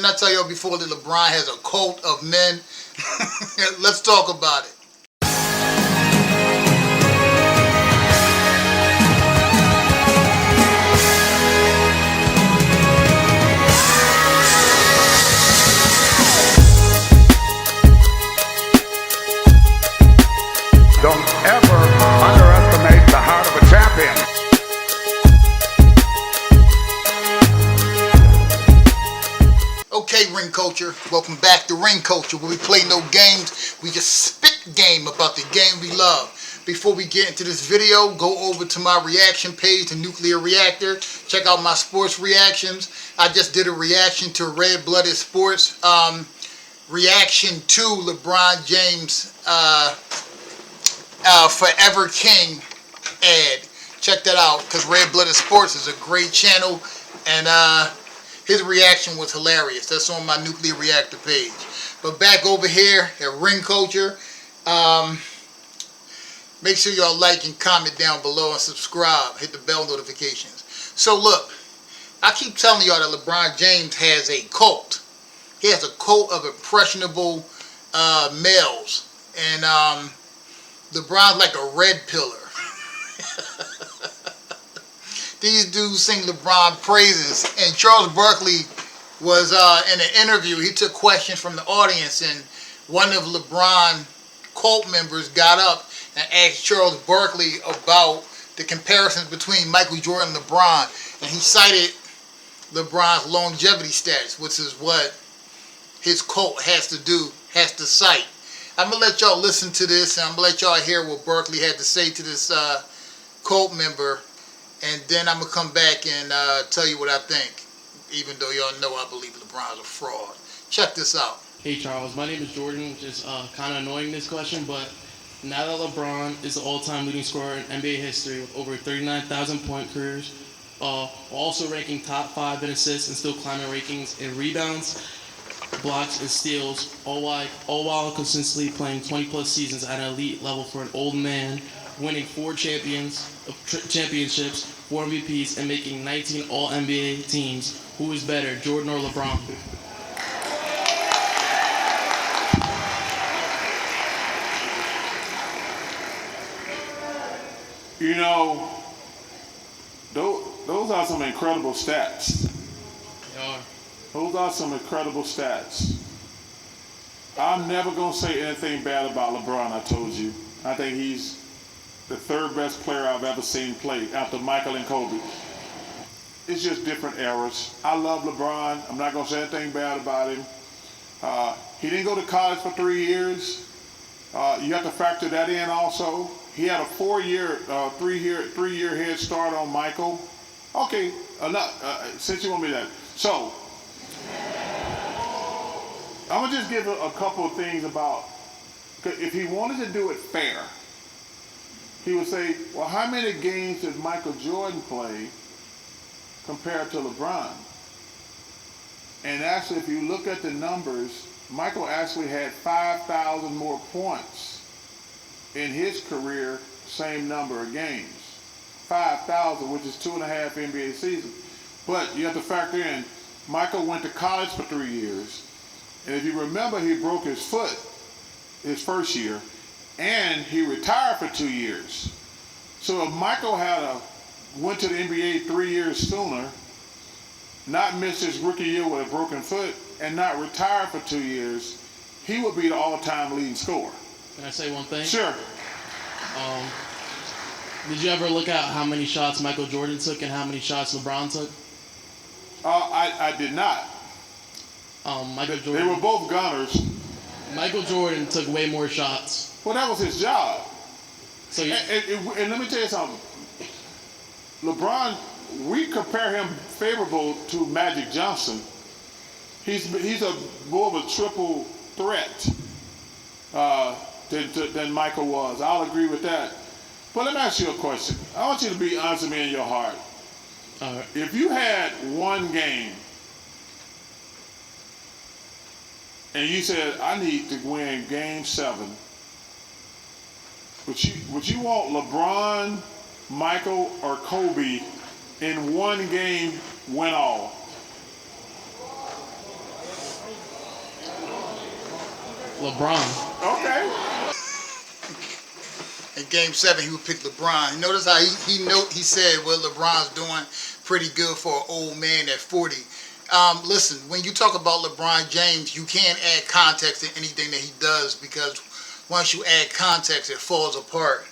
Didn't I tell y'all before that LeBron has a cult of men? Let's talk about it. Don't ever underestimate the heart of a champion. Okay, Ring Culture, welcome back to Ring Culture, where we play no games, we just spit game about the game we love. Before we get into this video, go over to my reaction page, the Nuclear Reactor. Check out my sports reactions. I just did a reaction to Red-Blooded Sports, reaction to LeBron James, Forever King ad. Check that out, because Red-Blooded Sports is a great channel, and his reaction was hilarious. That's on my Nuclear Reactor page. But back over here at Ring Culture, make sure y'all like and comment down below and subscribe. Hit the bell notifications. So look, I keep telling y'all that LeBron James has a cult. He has a cult of impressionable males. And LeBron's like a red pillar. These dudes sing LeBron praises. And Charles Barkley was in an interview. He took questions from the audience, and one of LeBron cult members got up and asked Charles Barkley about the comparisons between Michael Jordan and LeBron. And he cited LeBron's longevity stats, which is what his cult has to cite. I'm going to let y'all listen to this, and I'm going to let y'all hear what Barkley had to say to this cult member, and then I'm going to come back and tell you what I think, even though y'all know I believe LeBron's a fraud. Check this out. Hey Charles, my name is Jordan. Just kind of annoying this question, but now that LeBron is the all-time leading scorer in NBA history with over 39,000 point careers, also ranking top 5 in assists and still climbing rankings in rebounds, blocks, and steals, all while consistently playing 20-plus seasons at an elite level for an old man, winning 4 championships, 4 MVPs, and making 19 All-NBA teams. Who is better, Jordan or LeBron? You know, those are some incredible stats. They are. Those are some incredible stats. I'm never going to say anything bad about LeBron, I told you. I think he's the 3rd best player I've ever seen play after Michael and Kobe. It's just different eras. I love LeBron. I'm not going to say anything bad about him. He didn't go to college for 3 years. You have to factor that in also. He had a 3-year head start on Michael. Okay, since you want me to. So, I'm going to just give a couple of things about, if he wanted to do it fair, he would say, well, how many games did Michael Jordan play compared to LeBron? And actually, if you look at the numbers, Michael actually had 5,000 more points in his career, same number of games. 5,000, which is 2.5 NBA seasons. But you have to factor in, Michael went to college for 3 years. And if you remember, he broke his foot his first year, and he retired for 2 years. So if Michael went to the NBA 3 years sooner, not missed his rookie year with a broken foot, and not retired for 2 years, he would be the all-time leading scorer. Can I say one thing? Sure. Did you ever look at how many shots Michael Jordan took and how many shots LeBron took? I did not. Michael Jordan. They were both gunners. Michael Jordan took way more shots. Well, that was his job. So and let me tell you something. LeBron, we compare him favorable to Magic Johnson. He's more of a triple threat than Michael was. I'll agree with that. But let me ask you a question. I want you to be honest with me in your heart. All right. If you had one game and you said, I need to win Game 7, would you want LeBron, Michael, or Kobe in one game win all? LeBron. Okay. In Game 7, he would pick LeBron. Notice how he said, well, LeBron's doing pretty good for an old man at 40. Listen, when you talk about LeBron James, you can't add context to anything that he does, because once you add context, it falls apart.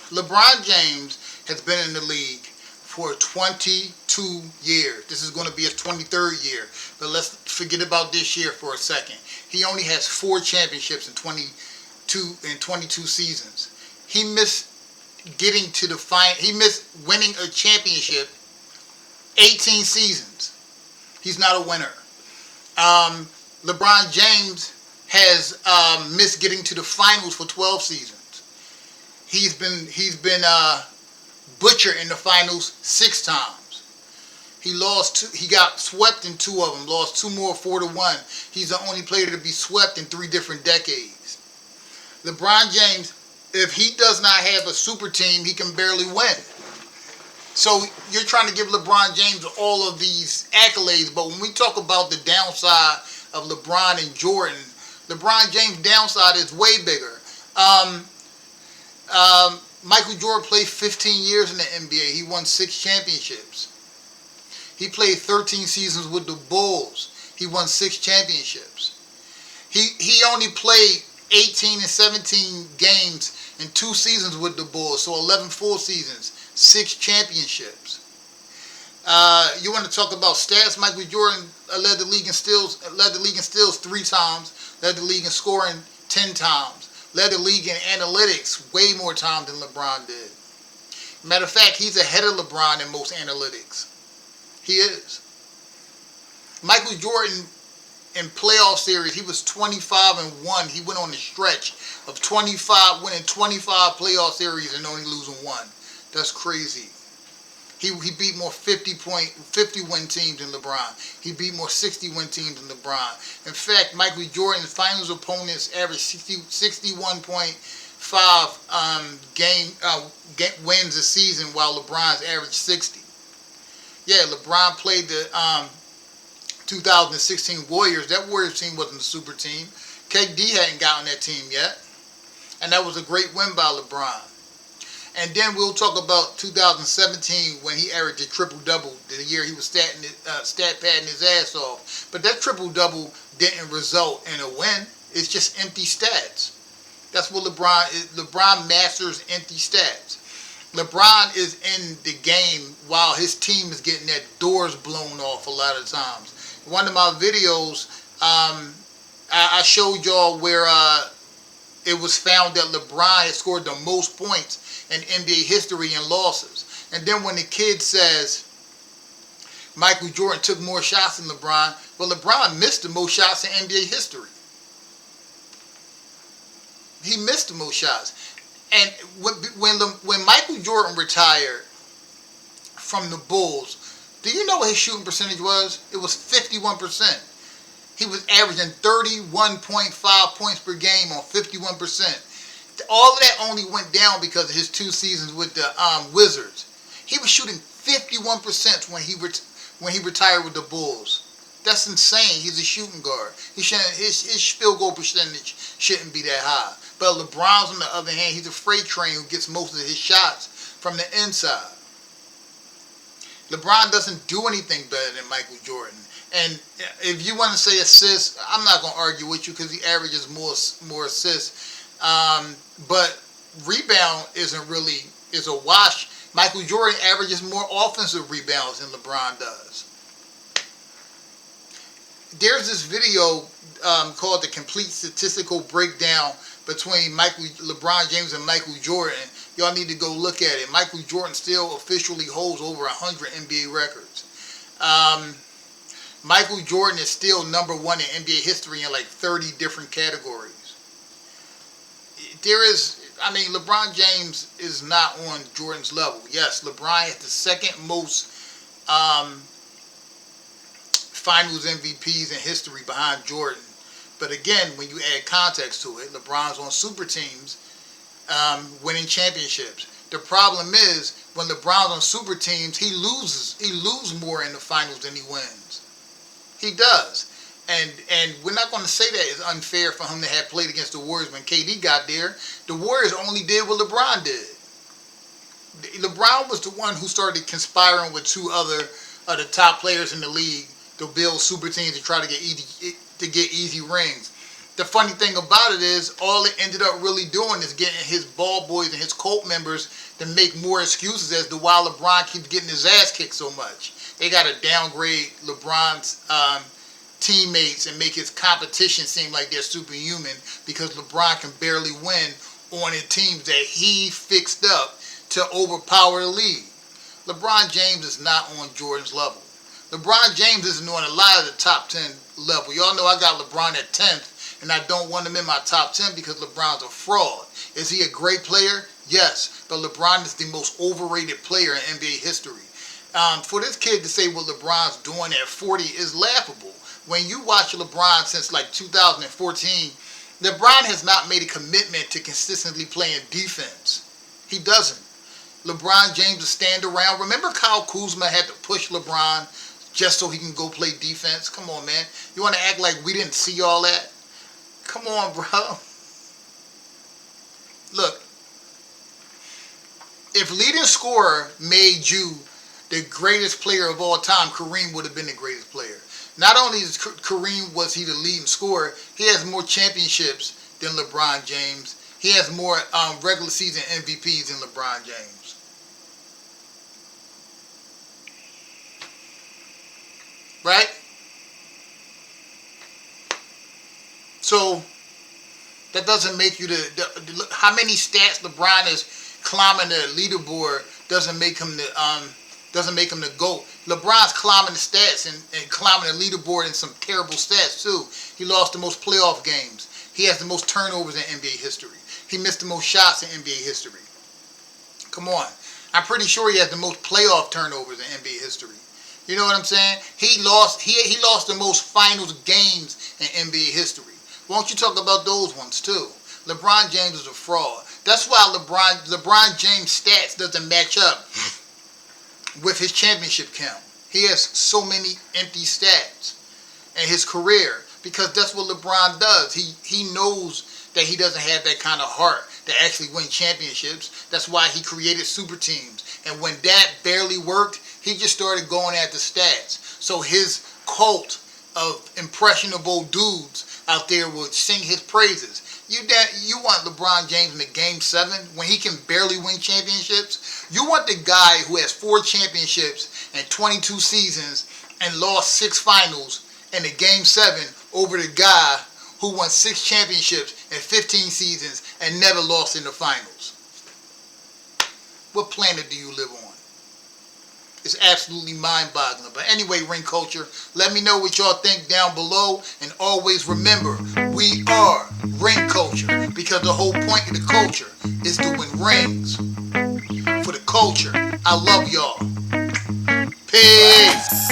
LeBron James has been in the league for 22 years. This is going to be his 23rd year. But let's forget about this year for a second. He only has 4 championships in 22 seasons. He missed getting to the final. He missed winning a championship 18 seasons. He's not a winner. LeBron James has missed getting to the finals for 12 seasons. He's been butchered in the finals 6 times. He got swept in 2 of them. Lost 2 more 4-1. He's the only player to be swept in 3 different decades. LeBron James, if he does not have a super team, he can barely win. So you're trying to give LeBron James all of these accolades, but when we talk about the downside of LeBron and Jordan, LeBron James' downside is way bigger. Michael Jordan played 15 years in the NBA. He won 6 championships. He played 13 seasons with the Bulls. He won 6 championships. He only played 18 and 17 games in 2 seasons with the Bulls, so 11 full seasons, 6 championships. You want to talk about stats? Michael Jordan led the league in steals 3 times, led the league in scoring 10 times, led the league in analytics way more times than LeBron did. Matter of fact, he's ahead of LeBron in most analytics. He is. Michael Jordan in playoff series, he was 25-1. He went on a stretch of 25, winning 25 playoff series and only losing 1. That's crazy. He beat more 50-win teams than LeBron. He beat more 60-win teams than LeBron. In fact, Michael Jordan's finals opponents averaged 61.5 wins a season, while LeBron's averaged 60. Yeah, LeBron played the 2016 Warriors. That Warriors team wasn't a super team. KD hadn't gotten that team yet. And that was a great win by LeBron. And then we'll talk about 2017 when he averaged a triple-double, the year he was stat padding his ass off. But that triple-double didn't result in a win. It's just empty stats. That's what LeBron is. LeBron masters empty stats. LeBron is in the game while his team is getting their doors blown off a lot of times. One of my videos, I showed y'all where it was found that LeBron had scored the most points in NBA history in losses. And then when the kid says Michael Jordan took more shots than LeBron, well, LeBron missed the most shots in NBA history. He missed the most shots. And when Michael Jordan retired from the Bulls, do you know what his shooting percentage was? It was 51%. He was averaging 31.5 points per game on 51%. All of that only went down because of his 2 seasons with the Wizards. He was shooting 51% when he retired with the Bulls. That's insane. He's a shooting guard. His field goal percentage shouldn't be that high. But LeBron's, on the other hand, he's a freight train who gets most of his shots from the inside. LeBron doesn't do anything better than Michael Jordan. And if you want to say assists, I'm not going to argue with you because he averages more assists. But rebound is a wash. Michael Jordan averages more offensive rebounds than LeBron does. There's this video called The Complete Statistical Breakdown between LeBron James and Michael Jordan. Y'all need to go look at it. Michael Jordan still officially holds over 100 NBA records. Michael Jordan is still number 1 in NBA history in like 30 different categories. LeBron James is not on Jordan's level. Yes, LeBron has the 2nd most Finals MVPs in history behind Jordan. But again, when you add context to it, LeBron's on super teams winning championships. The problem is when LeBron's on super teams, he loses more in the finals than he wins. He does. And we're not going to say that it's unfair for him to have played against the Warriors when KD got there. The Warriors only did what LeBron did. LeBron was the one who started conspiring with two other of the top players in the league to build super teams to try to get easy rings. The funny thing about it is, all it ended up really doing is getting his ball boys and his cult members to make more excuses as to why LeBron keeps getting his ass kicked so much. They got to downgrade LeBron's teammates and make his competition seem like they're superhuman because LeBron can barely win on the teams that he fixed up to overpower the league. LeBron James is not on Jordan's level. LeBron James isn't on a lot of the top 10 level. Y'all know I got LeBron at 10th, and I don't want him in my top 10 because LeBron's a fraud. Is he a great player? Yes, but LeBron is the most overrated player in NBA history. For this kid to say what LeBron's doing at 40 is laughable. When you watch LeBron since like 2014, LeBron has not made a commitment to consistently playing defense. He doesn't. LeBron James will stand around. Remember Kyle Kuzma had to push LeBron just so he can go play defense? Come on, man. You want to act like we didn't see all that? Come on, bro. Look, if leading scorer made you the greatest player of all time, Kareem would have been the greatest player. Not only is Kareem was he the leading scorer, he has more championships than LeBron James. He has more regular season MVPs than LeBron James. Right? So that doesn't make you the how many stats LeBron is climbing the leaderboard doesn't make him the GOAT. LeBron's climbing the stats and climbing the leaderboard in some terrible stats too. He lost the most playoff games. He has the most turnovers in NBA history. He missed the most shots in NBA history. Come on. I'm pretty sure he has the most playoff turnovers in NBA history. You know what I'm saying? He lost the most finals games in NBA history. Why don't you talk about those ones too? LeBron James is a fraud. That's why LeBron James' stats doesn't match up with his championship count. He has so many empty stats in his career because that's what LeBron does. He knows that he doesn't have that kind of heart to actually win championships. That's why he created super teams. And when that barely worked, he just started going at the stats. So his cult of impressionable dudes out there would sing his praises. You want LeBron James in the Game 7 when he can barely win championships? You want the guy who has 4 championships and 22 seasons and lost 6 finals in the Game 7 over the guy who won 6 championships and 15 seasons and never lost in the finals. What planet do you live on? It's absolutely mind-boggling. But anyway, Ring Culture, let me know what y'all think down below. And always remember, we are Ring Culture. Because the whole point of the culture is to win rings. For the culture, I love y'all. Peace.